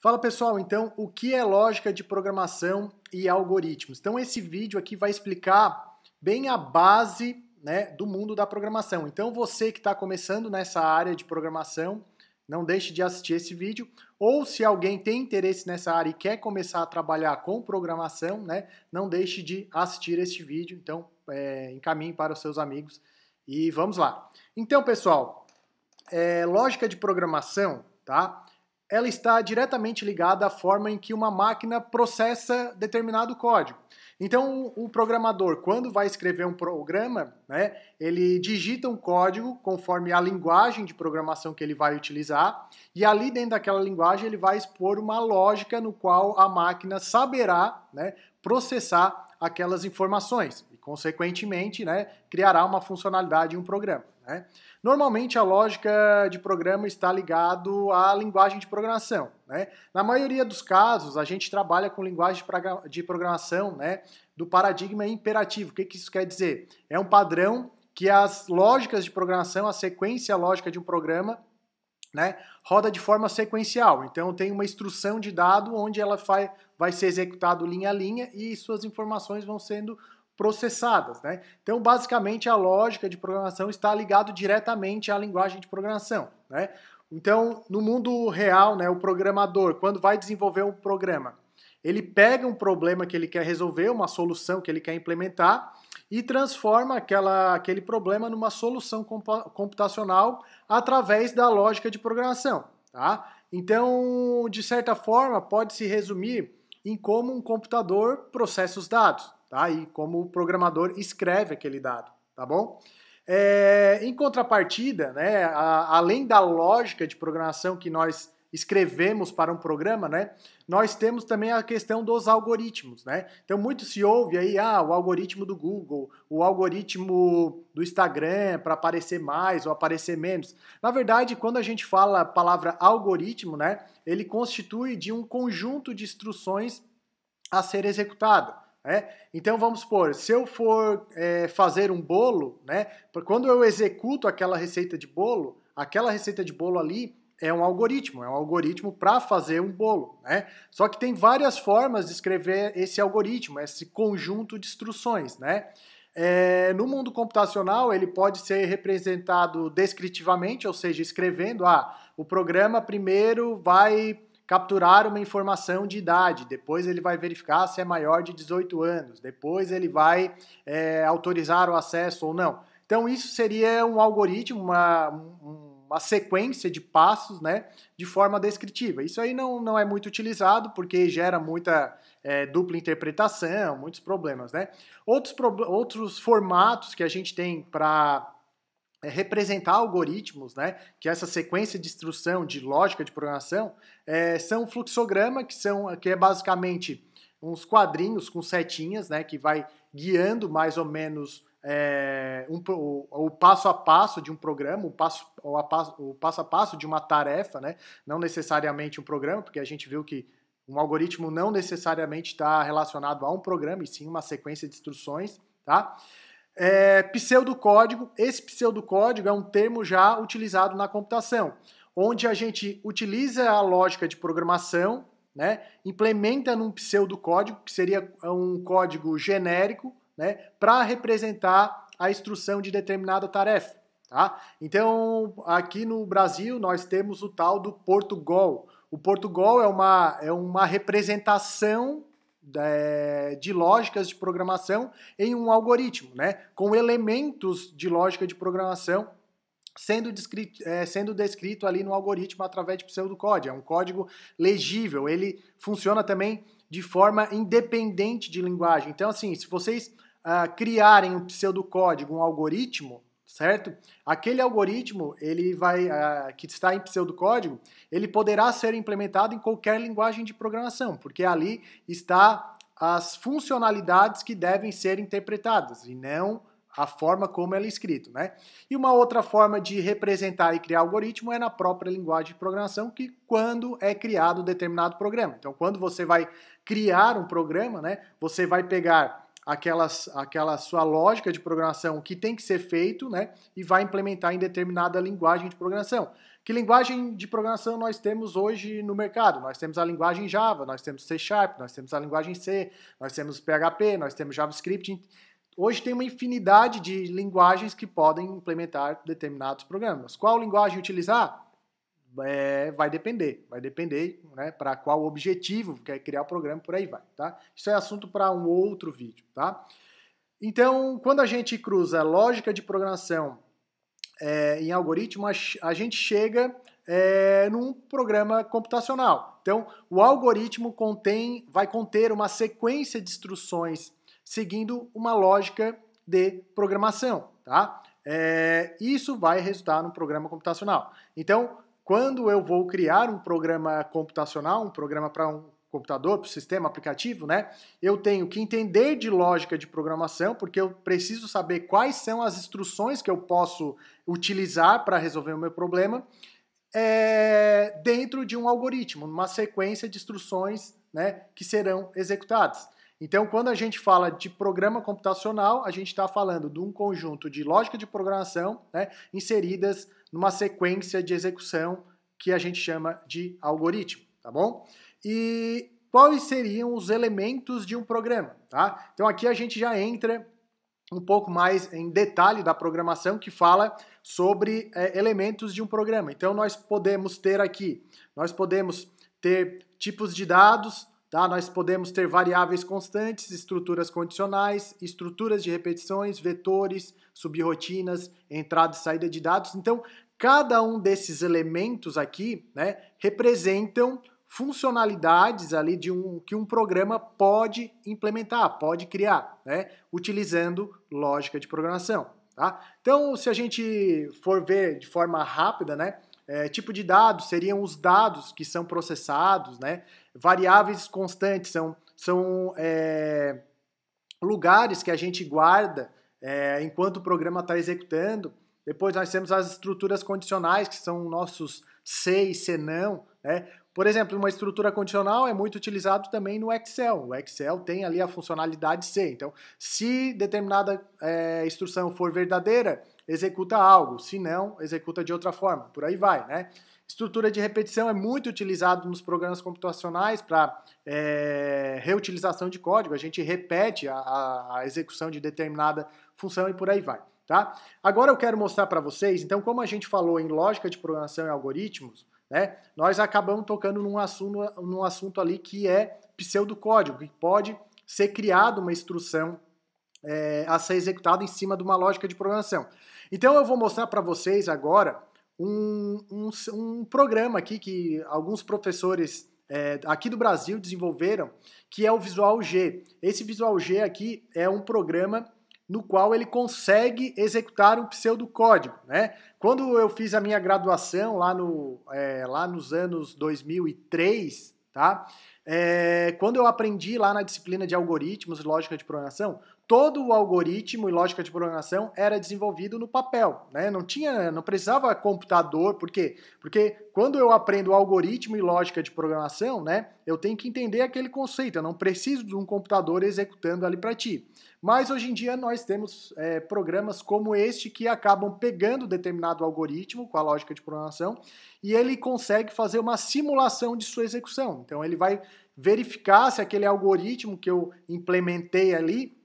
Fala pessoal, então o que é lógica de programação e algoritmos? Então esse vídeo aqui vai explicar bem a base, né, do mundo da programação. Então você que está começando nessa área de programação, não deixe de assistir esse vídeo. Ou se alguém tem interesse nessa área e quer começar a trabalhar com programação, né, não deixe de assistir este vídeo. Então encaminhe para os seus amigos e vamos lá. Então pessoal, lógica de programação, tá? Ela está diretamente ligada à forma em que uma máquina processa determinado código. Então, o programador, quando vai escrever um programa, né, ele digita um código conforme a linguagem de programação que ele vai utilizar, e ali dentro daquela linguagem ele vai expor uma lógica no qual a máquina saberá, né, processar aquelas informações e, consequentemente, né, criará uma funcionalidade em um programa, né? Normalmente a lógica de programa está ligado à linguagem de programação, né? Na maioria dos casos, a gente trabalha com linguagem de programação, né, do paradigma imperativo. O que isso quer dizer? É um padrão que as lógicas de programação, a sequência lógica de um programa, né, roda de forma sequencial. Então tem uma instrução de dado onde ela vai ser executado linha a linha e suas informações vão sendo processadas, né? Então, basicamente, a lógica de programação está ligada diretamente à linguagem de programação, né? Então, no mundo real, né, o programador, quando vai desenvolver um programa, ele pega um problema que ele quer resolver, uma solução que ele quer implementar e transforma aquele problema numa solução computacional através da lógica de programação, tá? Então, de certa forma, pode se resumir em como um computador processa os dados, tá? E como o programador escreve aquele dado, tá bom? Em contrapartida, né, além da lógica de programação que nós escrevemos para um programa, né, nós temos também a questão dos algoritmos, né? Então muito se ouve aí, o algoritmo do Google, o algoritmo do Instagram para aparecer mais ou aparecer menos. Na verdade, quando a gente fala a palavra algoritmo, né, ele constitui de um conjunto de instruções a ser executado. Então vamos supor, se eu for fazer um bolo, né, quando eu executo aquela receita de bolo ali é um algoritmo para fazer um bolo, né? Só que tem várias formas de escrever esse algoritmo, esse conjunto de instruções, né? No mundo computacional, ele pode ser representado descritivamente, ou seja, escrevendo, o programa primeiro vai capturar uma informação de idade, depois ele vai verificar se é maior de 18 anos, depois ele vai autorizar o acesso ou não. Então isso seria um algoritmo, uma sequência de passos, né, de forma descritiva. Isso aí não é muito utilizado porque gera muita dupla interpretação, muitos problemas, né? Outros formatos que a gente tem para representar algoritmos, né, que é essa sequência de instrução de lógica de programação, são o fluxograma, que é basicamente uns quadrinhos com setinhas, né, que vai guiando mais ou menos o passo a passo de um programa, o passo a passo de uma tarefa, né, não necessariamente um programa, porque a gente viu que um algoritmo não necessariamente está relacionado a um programa, e sim uma sequência de instruções, tá? Pseudocódigo. Esse pseudocódigo é um termo já utilizado na computação, onde a gente utiliza a lógica de programação, né, implementa num pseudocódigo, que seria um código genérico, né, para representar a instrução de determinada tarefa. Tá? Então, aqui no Brasil, nós temos o tal do Portugal. O Portugal é uma representação de lógicas de programação em um algoritmo, né, com elementos de lógica de programação sendo descrito ali no algoritmo através de pseudocódigo. É um código legível, ele funciona também de forma independente de linguagem. Então, assim, se vocês criarem um pseudocódigo, um algoritmo, certo? Aquele algoritmo, que está em pseudocódigo, ele poderá ser implementado em qualquer linguagem de programação, porque ali está as funcionalidades que devem ser interpretadas, e não a forma como ela é escrita, né? E uma outra forma de representar e criar algoritmo é na própria linguagem de programação, que quando é criado determinado programa. Então, quando você vai criar um programa, né, você vai pegar aquela sua lógica de programação que tem que ser feito, né, e vai implementar em determinada linguagem de programação. Que linguagem de programação nós temos hoje no mercado? Nós temos a linguagem Java, nós temos C#, nós temos a linguagem C, nós temos PHP, nós temos JavaScript. Hoje tem uma infinidade de linguagens que podem implementar determinados programas. Qual linguagem utilizar? Vai depender, né, para qual objetivo quer criar o programa, por aí vai, tá? Isso é assunto para um outro vídeo, tá? Então, quando a gente cruza lógica de programação em algoritmo, a gente chega num programa computacional. Então, o algoritmo vai conter uma sequência de instruções seguindo uma lógica de programação, tá? Isso vai resultar num programa computacional. Então, quando eu vou criar um programa computacional, um programa para um computador, para o sistema aplicativo, né? Eu tenho que entender de lógica de programação, porque eu preciso saber quais são as instruções que eu posso utilizar para resolver o meu problema dentro de um algoritmo, numa sequência de instruções, né, que serão executadas. Então, quando a gente fala de programa computacional, a gente está falando de um conjunto de lógica de programação, né, inseridas numa sequência de execução que a gente chama de algoritmo, tá bom? E quais seriam os elementos de um programa, tá? Então aqui a gente já entra um pouco mais em detalhe da programação, que fala sobre elementos de um programa. Então nós podemos ter tipos de dados, tá? Nós podemos ter variáveis constantes, estruturas condicionais, estruturas de repetições, vetores, subrirotinas, entrada e saída de dados. Então cada um desses elementos aqui, né, representam funcionalidades ali que um programa pode implementar, pode criar, né, utilizando lógica de programação, tá? Então, se a gente for ver de forma rápida, né, tipo de dados seriam os dados que são processados, né? Variáveis constantes são lugares que a gente guarda enquanto o programa está executando. Depois nós temos as estruturas condicionais, que são nossos se e se não, né? Por exemplo, uma estrutura condicional é muito utilizado também no Excel. O Excel tem ali a funcionalidade se. Então, se determinada instrução for verdadeira, executa algo. Se não, executa de outra forma. Por aí vai, né? Estrutura de repetição é muito utilizado nos programas computacionais para reutilização de código. A gente repete a execução de determinada função e por aí vai. Tá? Agora eu quero mostrar para vocês, então, como a gente falou em lógica de programação e algoritmos, né, nós acabamos tocando num assunto ali que é pseudocódigo, que pode ser criado uma instrução a ser executada em cima de uma lógica de programação. Então eu vou mostrar para vocês agora um programa aqui que alguns professores aqui do Brasil desenvolveram, que é o Visual G. Esse Visual G aqui é um programa no qual ele consegue executar um pseudocódigo, né? Quando eu fiz a minha graduação lá nos anos 2003, tá? Quando eu aprendi lá na disciplina de algoritmos e lógica de programação, todo o algoritmo e lógica de programação era desenvolvido no papel, né? Não precisava computador, por quê? Porque quando eu aprendo algoritmo e lógica de programação, né, eu tenho que entender aquele conceito, eu não preciso de um computador executando ali para ti. Mas hoje em dia nós temos programas como este que acabam pegando determinado algoritmo com a lógica de programação e ele consegue fazer uma simulação de sua execução. Então ele vai verificar se aquele algoritmo que eu implementei ali,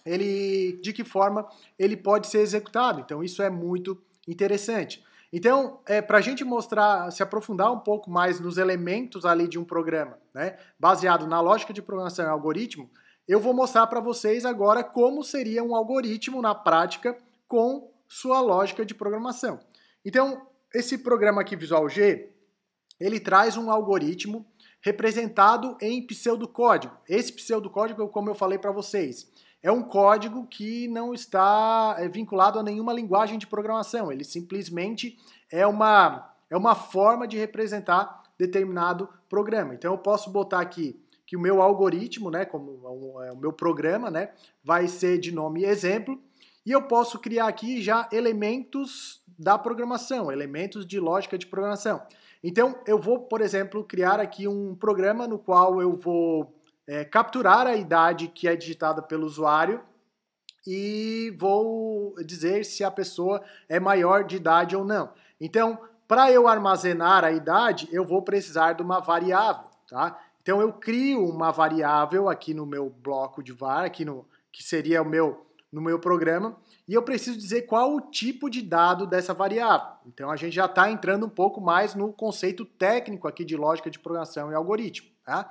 de que forma ele pode ser executado. Então isso é muito interessante. Então, para a gente se aprofundar um pouco mais nos elementos ali de um programa, né, baseado na lógica de programação e algoritmo, eu vou mostrar para vocês agora como seria um algoritmo na prática com sua lógica de programação. Então, esse programa aqui, Visual G, ele traz um algoritmo representado em pseudocódigo. Esse pseudocódigo, como eu falei para vocês, é um código que não está vinculado a nenhuma linguagem de programação. Ele simplesmente é uma forma de representar determinado programa. Então eu posso botar aqui que o meu algoritmo, né, como o meu programa, né, vai ser de nome exemplo, e eu posso criar aqui já elementos da programação, elementos de lógica de programação. Então eu vou, por exemplo, criar aqui um programa no qual eu vou capturar a idade que é digitada pelo usuário e vou dizer se a pessoa é maior de idade ou não. Então, para eu armazenar a idade, eu vou precisar de uma variável, tá? Então, eu crio uma variável aqui no meu bloco de var, que seria no meu programa, e eu preciso dizer qual o tipo de dado dessa variável. Então, a gente já está entrando um pouco mais no conceito técnico aqui de lógica de programação e algoritmo, tá?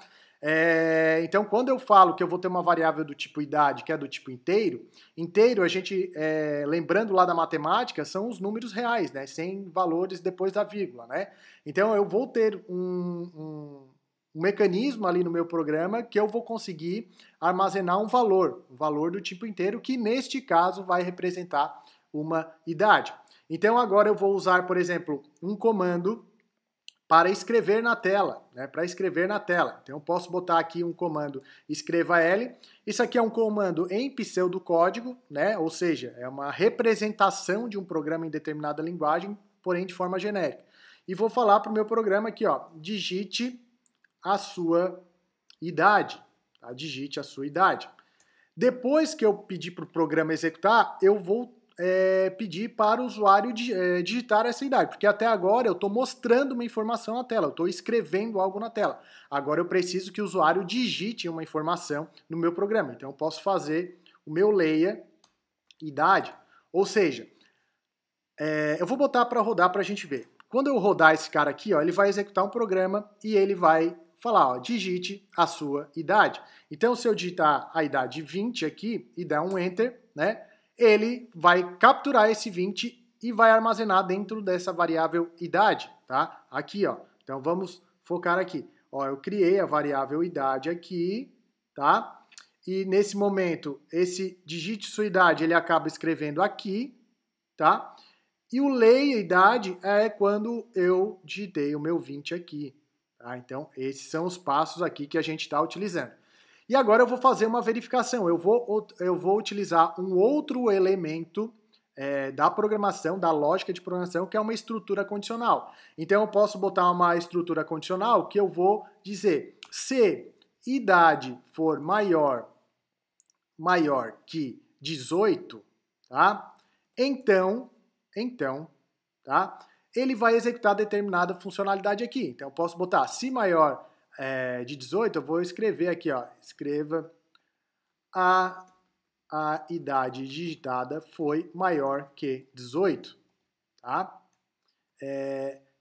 Então, quando eu falo que eu vou ter uma variável do tipo idade, que é do tipo inteiro, a gente, lembrando lá da matemática, são os números reais, né? Sem valores depois da vírgula, né? Então, eu vou ter um mecanismo ali no meu programa que eu vou conseguir armazenar um valor do tipo inteiro, que neste caso vai representar uma idade. Então agora eu vou usar, por exemplo, um comando para escrever na tela, né? Para escrever na tela. Então eu posso botar aqui um comando escreva L. Isso aqui é um comando em pseudocódigo, né? Ou seja, é uma representação de um programa em determinada linguagem, porém de forma genérica. E vou falar para o meu programa aqui, ó, digite a sua idade, tá? Digite a sua idade. Depois que eu pedir para o programa executar, eu vou pedir para o usuário digitar essa idade, porque até agora eu estou mostrando uma informação na tela, eu estou escrevendo algo na tela. Agora eu preciso que o usuário digite uma informação no meu programa. Então eu posso fazer o meu leia idade, ou seja, eu vou botar para rodar para a gente ver. Quando eu rodar esse cara aqui, ó, ele vai executar um programa e ele vai falar, ó, digite a sua idade. Então, se eu digitar a idade 20 aqui e der um Enter, né, ele vai capturar esse 20 e vai armazenar dentro dessa variável idade, tá? Aqui, ó. Então, vamos focar aqui. Ó, eu criei a variável idade aqui, tá? E nesse momento, esse digite sua idade, ele acaba escrevendo aqui, tá? E o leia idade é quando eu digitei o meu 20 aqui. Tá? Então, esses são os passos aqui que a gente está utilizando. E agora eu vou fazer uma verificação. Eu vou utilizar um outro elemento da programação, da lógica de programação, que é uma estrutura condicional. Então, eu posso botar uma estrutura condicional que eu vou dizer se idade for maior que 18, tá? Então, tá? Ele vai executar determinada funcionalidade aqui. Então, eu posso botar se maior de 18, eu vou escrever aqui, ó, escreva a idade digitada foi maior que 18, tá?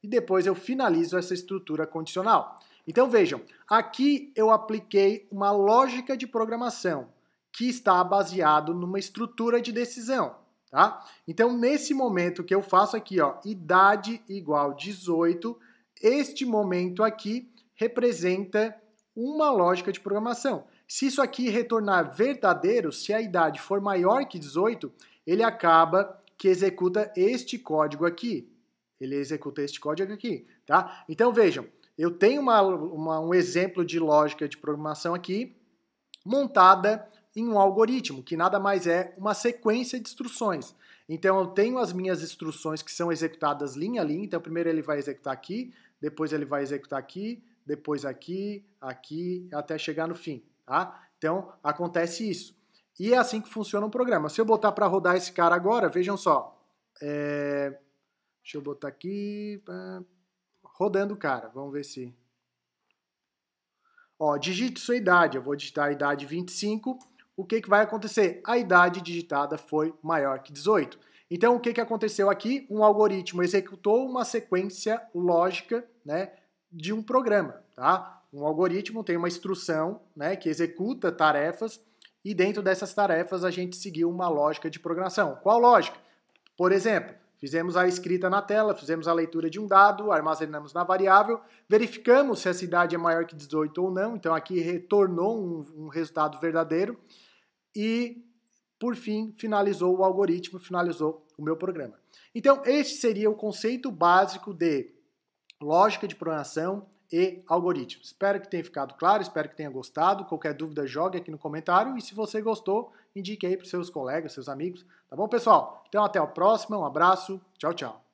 E depois eu finalizo essa estrutura condicional. Então, vejam, aqui eu apliquei uma lógica de programação que está baseado numa estrutura de decisão. Tá? Então, nesse momento que eu faço aqui, ó, idade igual 18, este momento aqui representa uma lógica de programação. Se isso aqui retornar verdadeiro, se a idade for maior que 18, ele acaba que executa este código aqui. Ele executa este código aqui, tá? Então, vejam, eu tenho um exemplo de lógica de programação aqui, montada em um algoritmo, que nada mais é uma sequência de instruções. Então, eu tenho as minhas instruções que são executadas linha a linha. Então, primeiro ele vai executar aqui, depois ele vai executar aqui, depois aqui, aqui, até chegar no fim, tá? Então, acontece isso. E é assim que funciona um programa. Se eu botar para rodar esse cara agora, vejam só. Deixa eu botar aqui, rodando o cara, vamos ver se... Ó, digite sua idade, eu vou digitar a idade 25, o que vai acontecer? A idade digitada foi maior que 18. Então, o que aconteceu aqui? Um algoritmo executou uma sequência lógica, né, de um programa, tá? Um algoritmo tem uma instrução, né, que executa tarefas e dentro dessas tarefas a gente seguiu uma lógica de programação. Qual lógica? Por exemplo, fizemos a escrita na tela, fizemos a leitura de um dado, armazenamos na variável, verificamos se essa idade é maior que 18 ou não, então aqui retornou um resultado verdadeiro e, por fim, finalizou o algoritmo, finalizou o meu programa. Então, este seria o conceito básico de lógica de programação e algoritmos. Espero que tenha ficado claro, espero que tenha gostado. Qualquer dúvida, jogue aqui no comentário. E se você gostou, indique aí para os seus colegas, seus amigos. Tá bom, pessoal? Então, até a próxima. Um abraço. Tchau, tchau.